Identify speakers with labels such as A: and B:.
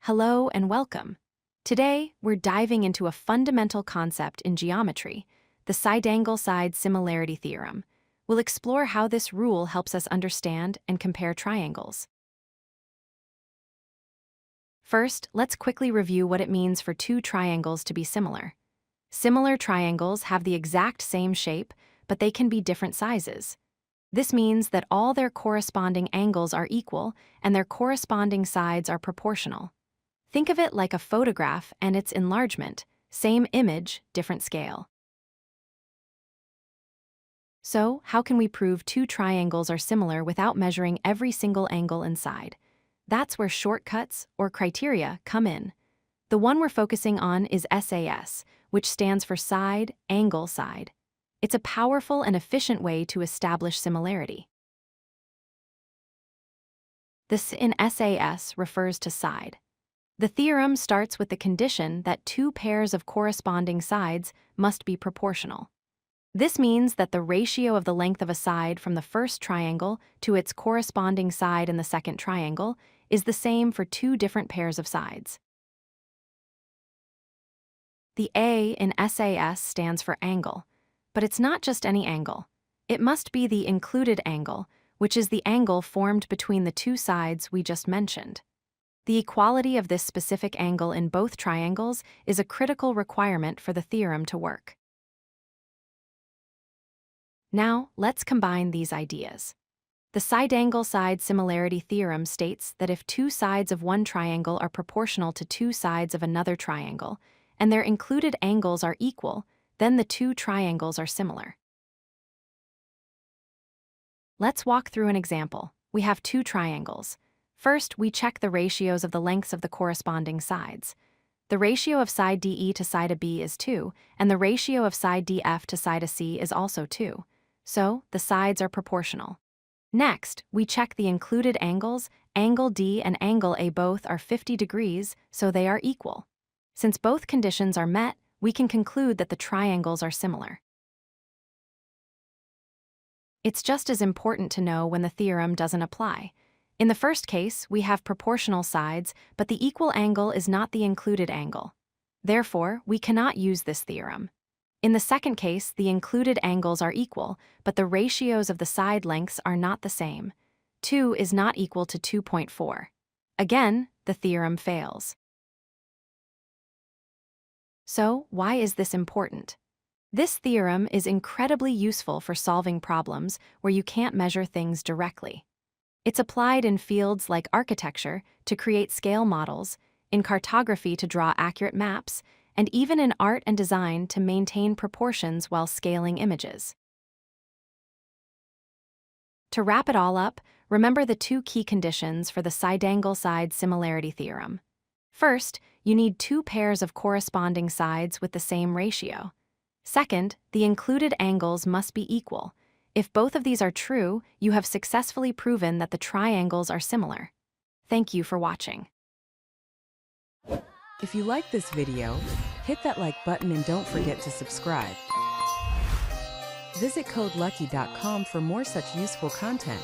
A: Hello and welcome. Today, we're diving into a fundamental concept in geometry, the side-angle-side similarity theorem. We'll explore how this rule helps us understand and compare triangles. First, let's quickly review what it means for two triangles to be similar. Similar triangles have the exact same shape, but they can be different sizes. This means that all their corresponding angles are equal and their corresponding sides are proportional. Think of it like a photograph and its enlargement, same image, different scale. So, how can we prove two triangles are similar without measuring every single angle inside? That's where shortcuts, or criteria, come in. The one we're focusing on is SAS, which stands for side, angle, side. It's a powerful and efficient way to establish similarity. This in SAS refers to side. The theorem starts with the condition that two pairs of corresponding sides must be proportional. This means that the ratio of the length of a side from the first triangle to its corresponding side in the second triangle is the same for two different pairs of sides. The A in SAS stands for angle, but it's not just any angle. It must be the included angle, which is the angle formed between the two sides we just mentioned. The equality of this specific angle in both triangles is a critical requirement for the theorem to work. Now, let's combine these ideas. The side-angle-side similarity theorem states that if two sides of one triangle are proportional to two sides of another triangle, and their included angles are equal, then the two triangles are similar. Let's walk through an example. We have two triangles. First, we check the ratios of the lengths of the corresponding sides. The ratio of side DE to side AB is 2, and the ratio of side DF to side AC is also 2. So, the sides are proportional. Next, we check the included angles. Angle D and angle A both are 50 degrees, so they are equal. Since both conditions are met, we can conclude that the triangles are similar. It's just as important to know when the theorem doesn't apply. In the first case, we have proportional sides, but the equal angle is not the included angle. Therefore, we cannot use this theorem. In the second case, the included angles are equal, but the ratios of the side lengths are not the same. 2 is not equal to 2.4. Again, the theorem fails. So, why is this important? This theorem is incredibly useful for solving problems where you can't measure things directly. It's applied in fields like architecture to create scale models, in cartography to draw accurate maps, and even in art and design to maintain proportions while scaling images. To wrap it all up, remember the two key conditions for the side-angle-side similarity theorem. First, you need two pairs of corresponding sides with the same ratio. Second, the included angles must be equal. If both of these are true, you have successfully proven that the triangles are similar. Thank you for watching.
B: If you like this video, hit that like button and don't forget to subscribe. Visit codelucky.com for more such useful content.